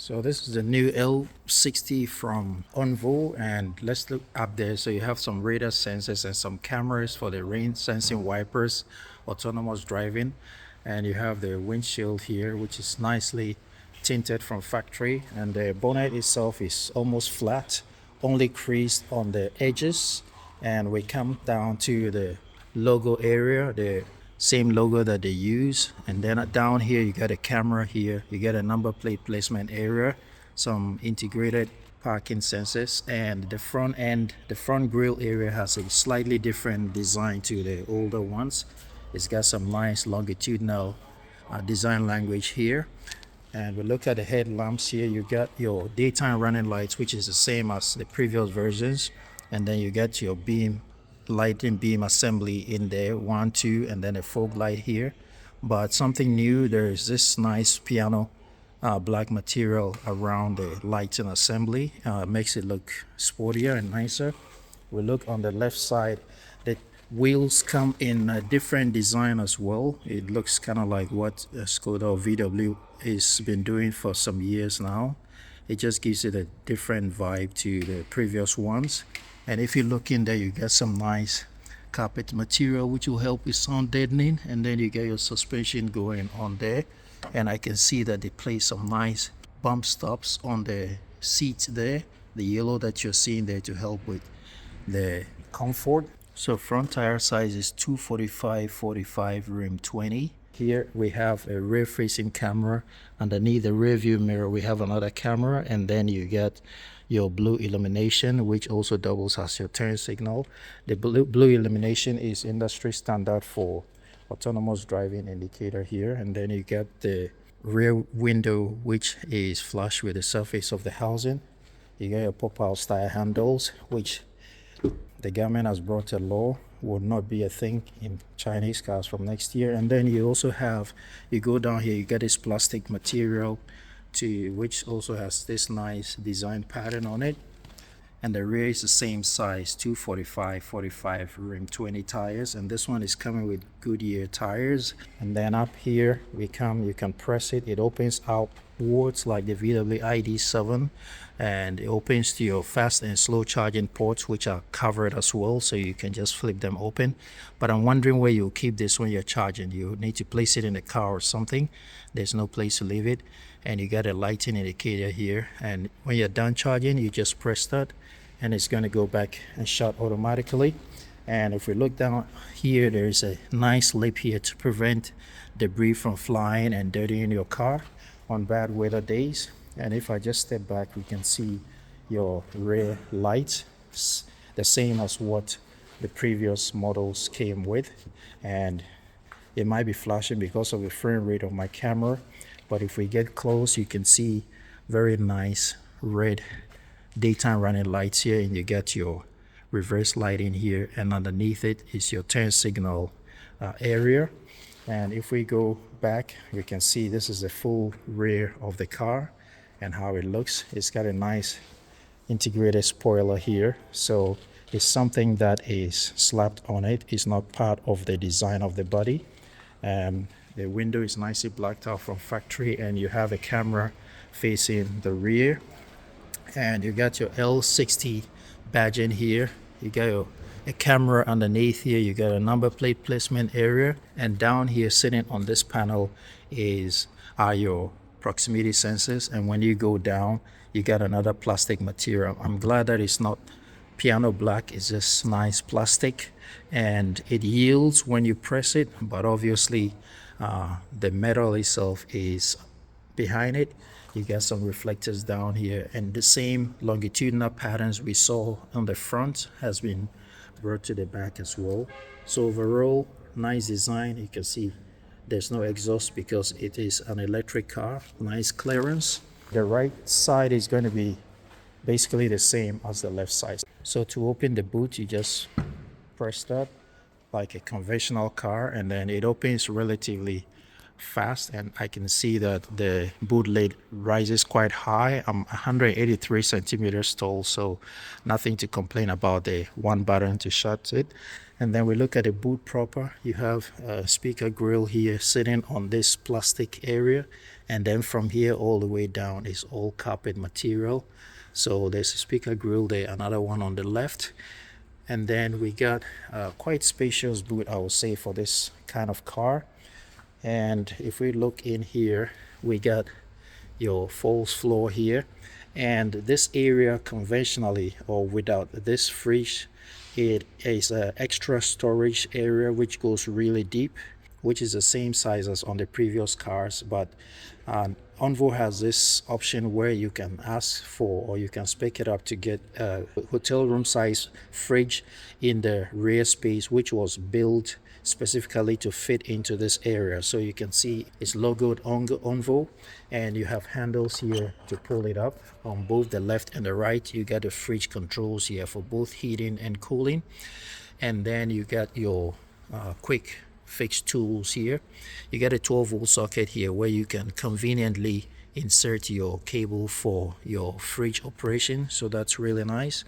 So this is the new L60 from Onvo, and let's look up there. So you have some radar sensors and some cameras for the rain sensing wipers, autonomous driving, and you have the windshield here, which is nicely tinted from factory, and the bonnet itself is almost flat, only creased on the edges. And we come down to the logo area, the same logo that they use, and then down here you got a camera here, you get a number plate placement area, some integrated parking sensors, and the front end, the front grille area has a slightly different design to the older ones. It's got some nice longitudinal design language here. And we look at the headlamps here, you got your daytime running lights, which is the same as the previous versions, and then you get your lighting beam assembly in there, 1 2, and then a fog light here. But something new, there's this nice piano black material around the lighting assembly, makes it look sportier and nicer. We look on the left side, the wheels come in a different design as well. It looks kind of like what Skoda or VW has been doing for some years now. It just gives it a different vibe to the previous ones. And if you look in there, you get some nice carpet material which will help with sound deadening, and then you get your suspension going on there. And I can see that they place some nice bump stops on the seats there, the yellow that you're seeing there, to help with the comfort. So front tire size is 245/45, rim 20. Here we have a rear facing camera. Underneath the rear view mirror we have another camera, and then you get your blue illumination, which also doubles as your turn signal. The blue illumination is industry standard for autonomous driving indicator here. And then you get the rear window, which is flush with the surface of the housing. You get your pop-out style handles, which the government has brought a law will not be a thing in Chinese cars from next year. And then you also have, you go down here, you get this plastic material which also has this nice design pattern on it. And the rear is the same size, 245/45, rim 20 tires, and this one is coming with Goodyear tires. And then up here you can press it, it opens outwards like the VW ID.7, and it opens to your fast and slow charging ports, which are covered as well, so you can just flip them open. But I'm wondering where you'll keep this when you're charging. You need to place it in the car or something. There's no place to leave it. And you got a lighting indicator here, and when you're done charging you just press that and it's going to go back and shut automatically. And if we look down here, there's a nice lip here to prevent debris from flying and dirtying your car on bad weather days. And if I just step back, we can see your rear lights, the same as what the previous models came with. And it might be flashing because of the frame rate of my camera, but if we get close you can see very nice red daytime running lights here, and you get your reverse lighting here, and underneath it is your turn signal area. And if we go back, we can see this is the full rear of the car and how it looks. It's got a nice integrated spoiler here, so it's something that is slapped on it. It's not part of the design of the body. The window is nicely blacked out from factory, and you have a camera facing the rear. And you got your L60 badge in here. You got a camera underneath here. You got a number plate placement area, and down here sitting on this panel are your proximity sensors. And when you go down, you got another plastic material. I'm glad that it's not piano black, it's just nice plastic, and it yields when you press it, but obviously the metal itself is behind it. You got some reflectors down here, and the same longitudinal patterns we saw on the front has been brought to the back as well. So overall, nice design. You can see there's no exhaust because it is an electric car. Nice clearance. The right side is going to be basically the same as the left side. So to open the boot, you just press that like a conventional car, and then it opens relatively fast, and I can see that the boot lid rises quite high. I'm 183 centimeters tall, so nothing to complain about. The one button to shut it. And then we look at the boot proper. You have a speaker grill here sitting on this plastic area, and then from here all the way down is all carpet material. So there's a speaker grill there, another one on the left. And then we got quite spacious boot, I would say, for this kind of car. And if we look in here, we got your false floor here, and this area conventionally or without this fridge, it is an extra storage area which goes really deep, which is the same size as on the previous cars. But Onvo has this option where you can ask for, or you can spec it up to get a hotel room size fridge in the rear space, which was built specifically to fit into this area. So you can see it's logoed Onvo, and you have handles here to pull it up on both the left and the right. You got the fridge controls here for both heating and cooling, and then you got your quick fix tools here. You get a 12-volt socket here where you can conveniently insert your cable for your fridge operation, so that's really nice.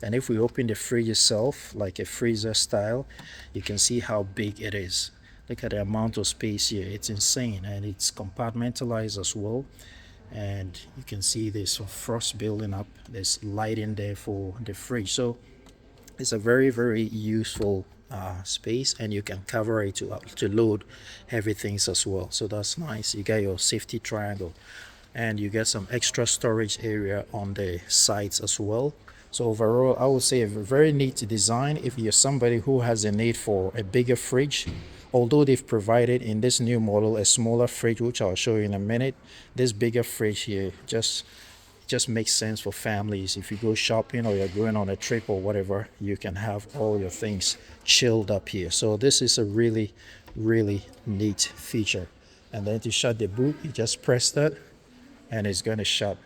And if we open the fridge itself, like a freezer style, you can see how big it is. Look at the amount of space here. It's insane, and it's compartmentalized as well. And you can see there's some frost building up. There's lighting there for the fridge, so it's a very useful space, and you can cover it to load heavy things as well. So that's nice. You got your safety triangle, and you get some extra storage area on the sides as well. So overall, I would say a very neat design if you're somebody who has a need for a bigger fridge. Although they've provided in this new model a smaller fridge, which I'll show you in a minute, this bigger fridge here just makes sense for families. If you go shopping or you're going on a trip or whatever, you can have all your things chilled up here. So this is a really neat feature. And then to shut the boot, you just press that and it's going to shut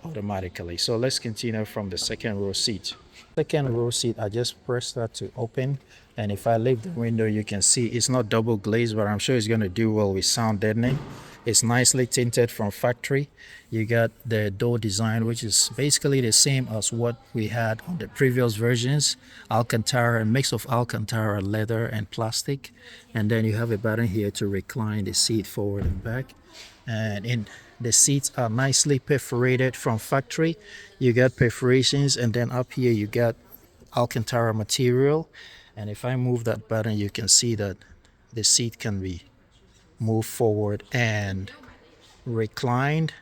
automatically. So let's continue from the second row seat. Second row seat, I just press that to open, and if I leave the window, you can see it's not double glazed, but I'm sure it's going to do well with sound deadening. It's nicely tinted from factory. You got the door design, which is basically the same as what we had on the previous versions. Alcantara, a mix of Alcantara, leather and plastic. And then you have a button here to recline the seat forward and back. And the seats are nicely perforated from factory. You got perforations, and then up here you got Alcantara material. And if I move that button, you can see that the seat can be moved forward and reclined,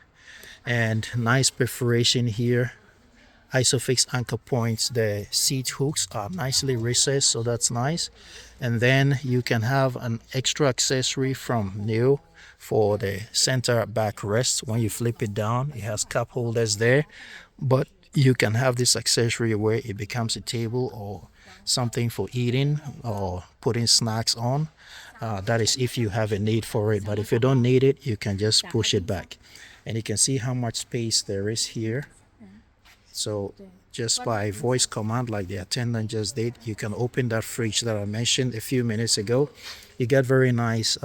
and nice perforation here. Isofix anchor points. The seat hooks are nicely recessed, so that's nice. And then you can have an extra accessory from NIO for the center backrest. When you flip it down, it has cup holders there, but you can have this accessory where it becomes a table or something for eating or putting snacks on. That is if you have a need for it, but if you don't need it, you can just push it back. And you can see how much space there is here. So just by voice command, like the attendant just did, you can open that fridge that I mentioned a few minutes ago. You get very nice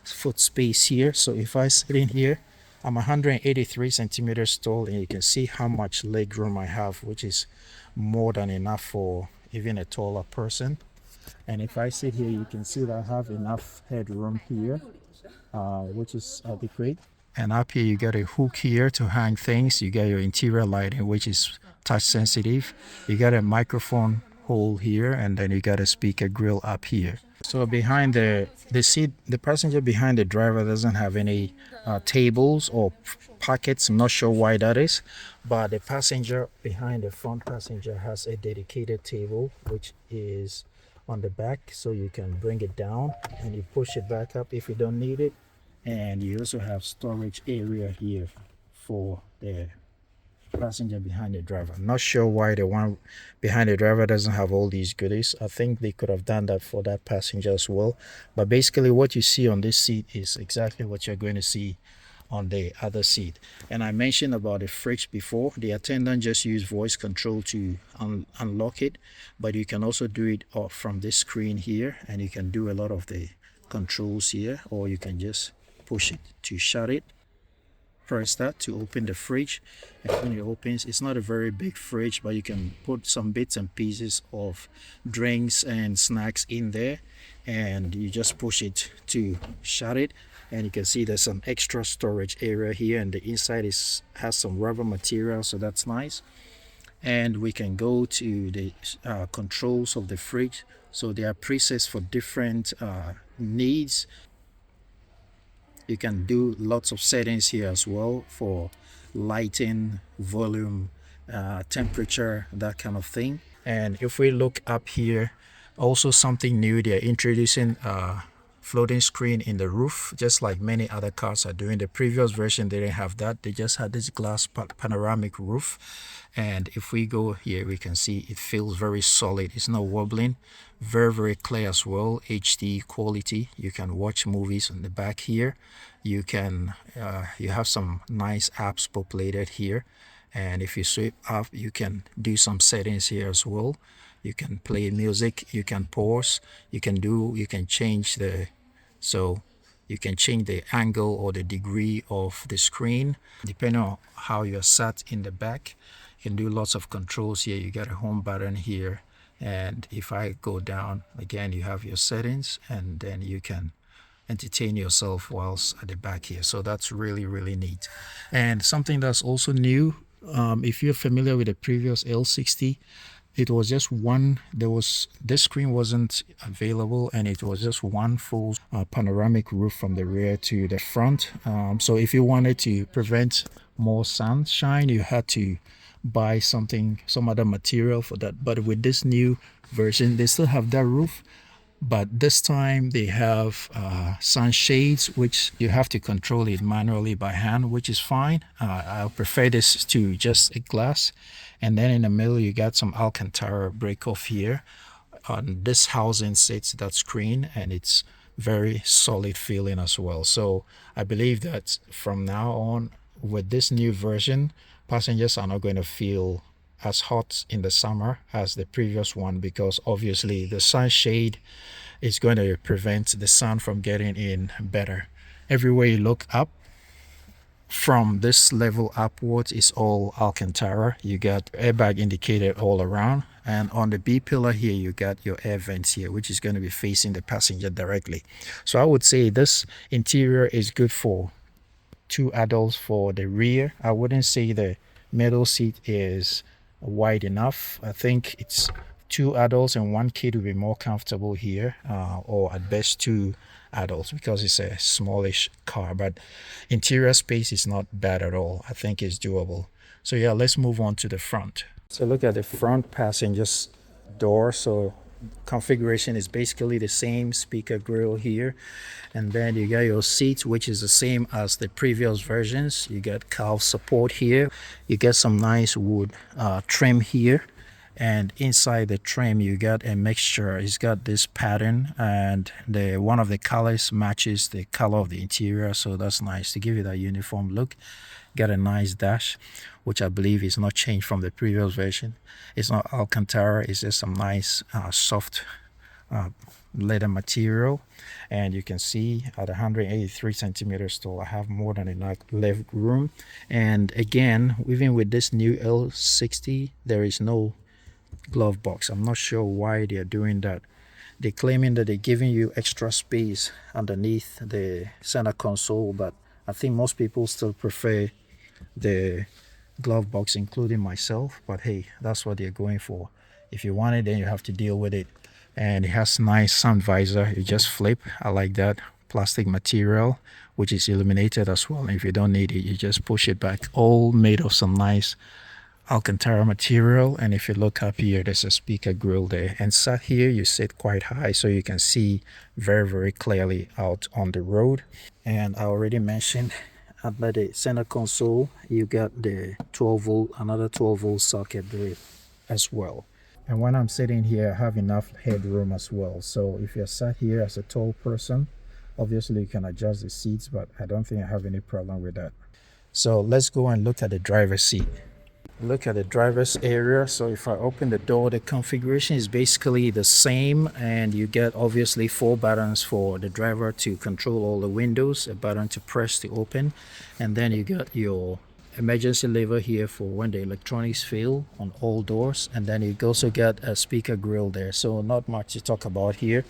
foot space here. So if I sit in here, I'm 183 centimeters tall, and you can see how much leg room I have, which is more than enough for even a taller person. And if I sit here, you can see that I have enough headroom here, which is adequate. And up here you got a hook here to hang things. You got your interior lighting, which is touch sensitive. You got a microphone hole here, and then you got a speaker grill up here. So behind the seat, the passenger behind the driver doesn't have any tables or pockets. I'm not sure why that is, but the passenger behind the front passenger has a dedicated table, which is on the back, so you can bring it down and you push it back up if you don't need it. And you also have storage area here for the passenger behind the driver. I'm not sure why the one behind the driver doesn't have all these goodies. I think they could have done that for that passenger as well. But basically what you see on this seat is exactly what you're going to see on the other seat. And I mentioned about the fridge before. The attendant just used voice control to unlock it, but you can also do it from this screen here, and you can do a lot of the controls here, or you can just push it to shut it. Press that to open the fridge, and when it opens, it's not a very big fridge, but you can put some bits and pieces of drinks and snacks in there, and you just push it to shut it. And you can see there's some extra storage area here, and the inside has some rubber material, so that's nice. And we can go to the controls of the fridge. So there are presets for different needs. You can do lots of settings here as well for lighting, volume, temperature, that kind of thing. And if we look up here, also something new, they're introducing a floating screen in the roof, just like many other cars are doing. The previous version, they didn't have that. They just had this glass panoramic roof. And if we go here, we can see it feels very solid. It's not wobbling. Very clear as well. HD quality. You can watch movies on the back here. You can you have some nice apps populated here, and if you swipe up, you can do some settings here as well. You can play music, you can pause, you can change the angle or the degree of the screen depending on how you're sat in the back. You can do lots of controls here. You got a home button here, and if I go down again, you have your settings, and then you can entertain yourself whilst at the back here. So that's really neat. And something that's also new, if you're familiar with the previous L60, it was just one. This screen wasn't available, and it was just one full panoramic roof from the rear to the front. So if you wanted to prevent more sunshine, you had to buy some other material for that. But with this new version, they still have that roof, but this time they have sunshades, which you have to control it manually by hand, which is fine. I prefer this to just a glass. And then in the middle, you got some Alcantara break off here. On this housing sits that screen, and it's very solid feeling as well. So I believe that from now on, with this new version, passengers are not going to feel as hot in the summer as the previous one, because obviously the sunshade is going to prevent the sun from getting in better. Everywhere you look up, from this level upwards, is all Alcantara. You got airbag indicated all around, and on the B pillar here, you got your air vents here, which is going to be facing the passenger directly. So I would say this interior is good for 2 adults for the rear. I wouldn't say the middle seat is wide enough. I think it's 2 adults and 1 kid will be more comfortable here, or at best 2 adults, because it's a smallish car. But interior space is not bad at all. I think it's doable. So yeah, let's move on to the front. So look at the front passenger's door. So configuration is basically the same. Speaker grill here, and then you got your seats, which is the same as the previous versions. You got calf support here. You get some nice wood trim here, and inside the trim you got a mixture. It's got this pattern, and one of the colors matches the color of the interior, so that's nice to give you that uniform look. Got a nice dash, which I believe is not changed from the previous version. It's not Alcantara, it's just some nice soft leather material. And you can see at 183 centimeters tall, I have more than enough leg room. And again, even with this new L60, there is no glove box. I'm not sure why they're doing that. They're claiming that they're giving you extra space underneath the center console, but I think most people still prefer the glove box, including myself. But hey, that's what they're going for. If you want it, then you have to deal with it. And it has nice sun visor. You just flip. I like that plastic material, which is illuminated as well. And if you don't need it, you just push it back. All made of some nice Alcantara material. And if you look up here, there's a speaker grill there, and sat here you sit quite high, so you can see very clearly out on the road. And I already mentioned under the center console you got the 12-volt, another 12-volt socket there as well. And when I'm sitting here, I have enough headroom as well. So if you're sat here as a tall person, obviously you can adjust the seats, but I don't think I have any problem with that. So let's go and look at the driver's seat. Look at the driver's area. So if I open the door, the configuration is basically the same, and you get obviously 4 buttons for the driver to control all the windows, a button to press to open, and then you got your emergency lever here for when the electronics fail on all doors, and then you also got a speaker grill there. So not much to talk about here.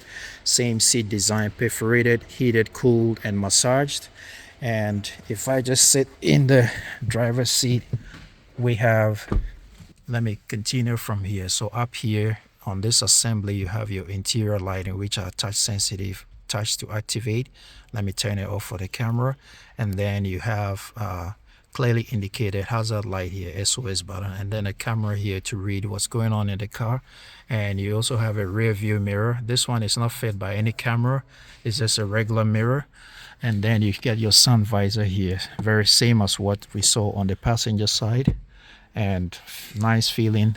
Same seat design, perforated, heated, cooled, and massaged. And if I just sit in the driver's seat, we have, let me continue from here. So up here on this assembly, you have your interior lighting, which are touch sensitive, touch to activate. Let me turn it off for the camera. And then you have clearly indicated hazard light here, SOS button, and then a camera here to read what's going on in the car. And you also have a rear view mirror. This one is not fed by any camera, it's just a regular mirror. And then you get your sun visor here, very same as what we saw on the passenger side, and nice feeling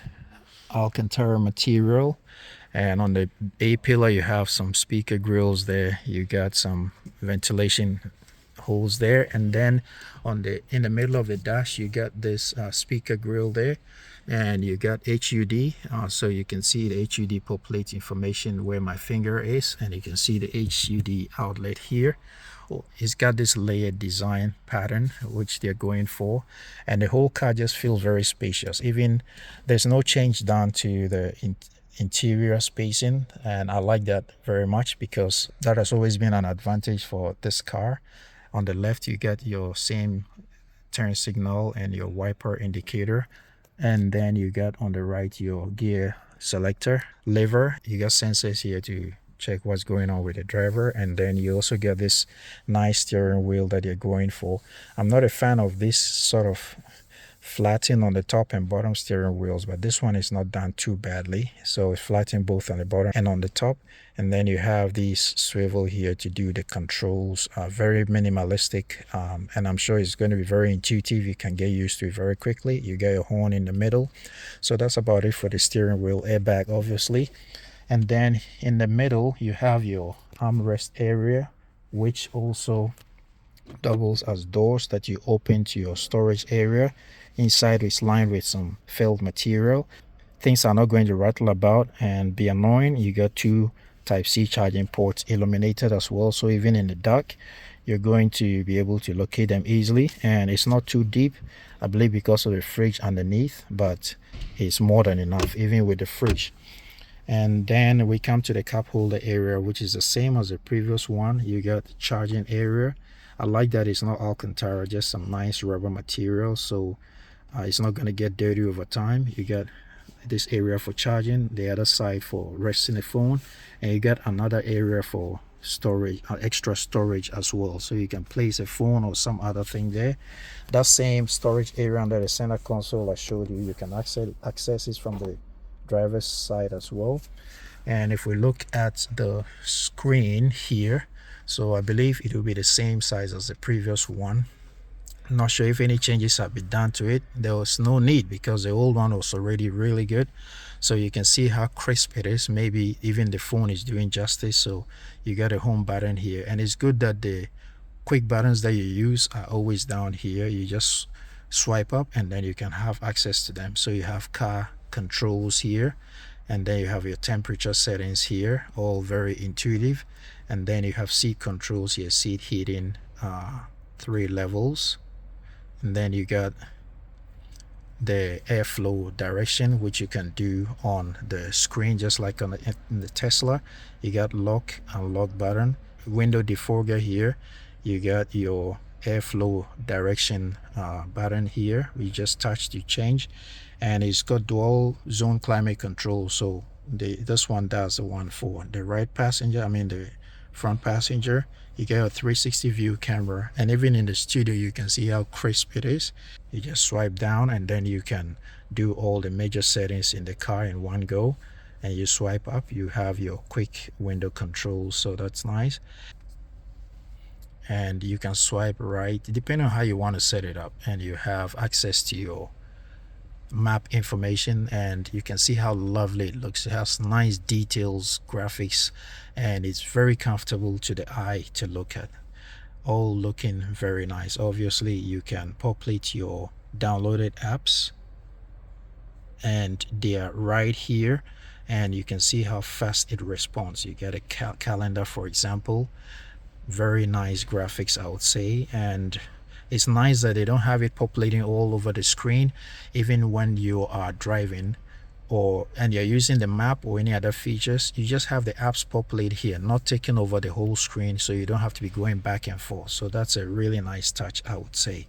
Alcantara material. And on the A pillar you have some speaker grills there, you got some ventilation holes there, and then in the middle of the dash you got this speaker grill there, and you got HUD, so you can see the HUD populate information where my finger is, and you can see the HUD outlet here. It's got this layered design pattern which they're going for, and the whole car just feels very spacious. Even there's no change down to the interior spacing, and I like that very much because that has always been an advantage for this car. On the left you get your same turn signal and your wiper indicator, and then you got on the right your gear selector lever. You got sensors here to check what's going on with the driver, and then you also get this nice steering wheel that you're going for. I'm not a fan of this sort of flattening on the top and bottom steering wheels, but this one is not done too badly, so it's flattened both on the bottom and on the top. And then you have this swivel here to do the controls, very minimalistic, and I'm sure it's going to be very intuitive. You can get used to it very quickly. You get your horn in the middle. So that's about it for the steering wheel. Airbag obviously. And then in the middle you have your armrest area, which also doubles as doors that you open to your storage area. Inside is lined with some felt material. Things are not going to rattle about and be annoying. You got 2 Type-C charging ports illuminated as well, so even in the dark you're going to be able to locate them easily. And it's not too deep, I believe, because of the fridge underneath, but it's more than enough even with the fridge. And then we come to the cup holder area, which is the same as the previous one. You got the charging area. I like that it's not Alcantara, just some nice rubber material, so it's not going to get dirty over time. You got this area for charging, the other side for resting the phone, and you got another area for storage, extra storage as well, so you can place a phone or some other thing there. That same storage area under the center console I showed you, you can access it from the driver's side as well. And if we look at the screen here, so I believe it will be the same size as the previous one. I'm not sure if any changes have been done to it. There was no need because the old one was already really good. So you can see how crisp it is. Maybe even the phone is doing justice. So you got a home button here, and it's good that the quick buttons that you use are always down here. You just swipe up and then you can have access to them. So you have car controls here, and then you have your temperature settings here, all very intuitive. And then you have seat controls here, seat heating, 3 levels, and then you got the airflow direction, which you can do on the screen just like in the Tesla. You got lock and lock button, window defogger here. You got your airflow direction button here. We just touch to change, and it's got dual zone climate control. So this one does the one for the right passenger, the front passenger. You get a 360 view camera, and even in the studio you can see how crisp it is. You just swipe down and then you can do all the major settings in the car in one go, and you swipe up, you have your quick window controls, so that's nice. And you can swipe right depending on how you want to set it up, and you have access to your map information, and you can see how lovely it looks. It has nice details, graphics, and it's very comfortable to the eye to look at. All looking very nice. Obviously you can populate your downloaded apps and they are right here, and you can see how fast it responds. You get a calendar, for example. Very nice graphics, I would say. And it's nice that they don't have it populating all over the screen even when you are driving, and you're using the map or any other features. You just have the apps populate here, not taking over the whole screen, so you don't have to be going back and forth. So that's a really nice touch, I would say.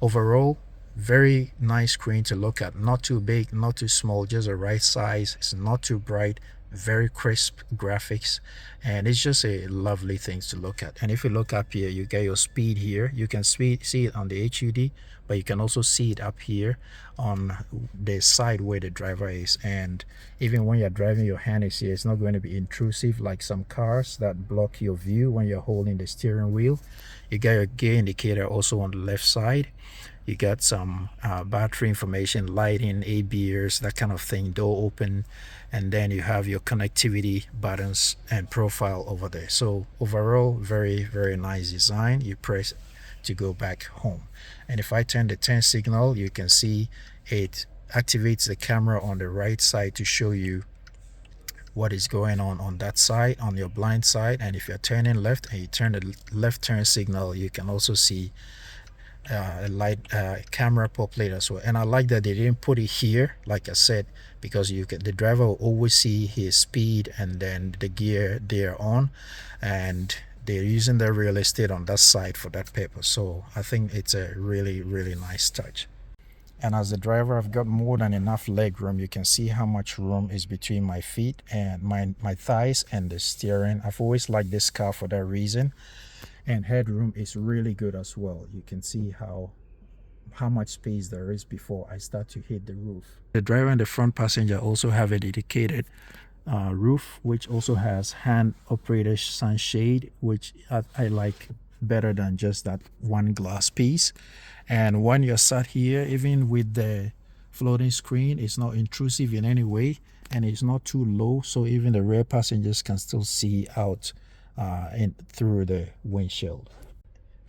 Overall, very nice screen to look at. Not too big, not too small, just the right size. It's not too bright, very crisp graphics, and it's just a lovely thing to look at. And if you look up here, you get your speed here. You can see it on the HUD, but you can also see it up here on the side where the driver is. And even when you're driving, your hand is here. It's not going to be intrusive like some cars that block your view when you're holding the steering wheel. You get your gear indicator also on the left side. You got some battery information, lighting, ABS, that kind of thing, door open, and then you have your connectivity buttons and profile over there. So overall, very, very nice design. You press to go back home. And if I turn the turn signal, you can see it activates the camera on the right side to show you what is going on that side, on your blind side. And if you're turning left and you turn the left turn signal, you can also see a light camera populate as well. And I like that they didn't put it here, like I said, because the driver will always see his speed and then the gear they're on, and they're using their real estate on that side for that purpose. So I think it's a really, really nice touch. And as the driver, I've got more than enough leg room. You can see how much room is between my feet and my thighs and the steering. I've always liked this car for that reason. And headroom is really good as well. You can see how much space there is before I start to hit the roof. The driver and the front passenger also have a dedicated roof, which also has hand operated sunshade, which I like better than just that one glass piece. And when you're sat here, even with the floating screen, it's not intrusive in any way, and it's not too low, so even the rear passengers can still see out through the windshield.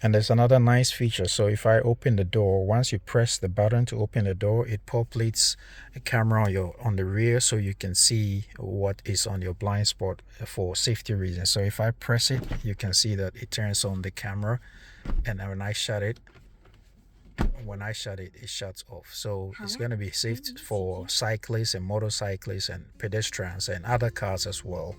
And there's another nice feature. So if I open the door, once you press the button to open the door, it populates a camera on the rear, so you can see what is on your blind spot for safety reasons. So if I press it, you can see that it turns on the camera, and when I shut it, it shuts off. So it's going to be safe for cyclists and motorcyclists and pedestrians and other cars as well.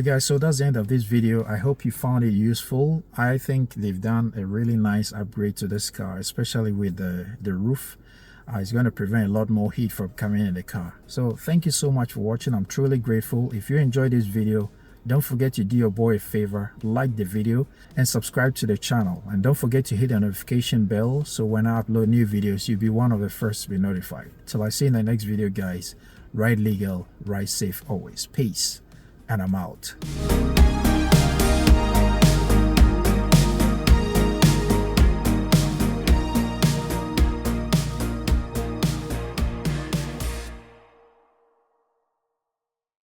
guys, so that's the end of this video. I hope you found it useful. I think they've done a really nice upgrade to this car, especially with the roof. It's going to prevent a lot more heat from coming in the car. So thank you so much for watching. I'm truly grateful. If you enjoyed this video, don't forget to do your boy a favor, like the video and subscribe to the channel. And don't forget to hit the notification bell so when I upload new videos, you'll be one of the first to be notified. Till I see you in the next video, guys. Ride legal, ride safe always. Peace. And I'm out.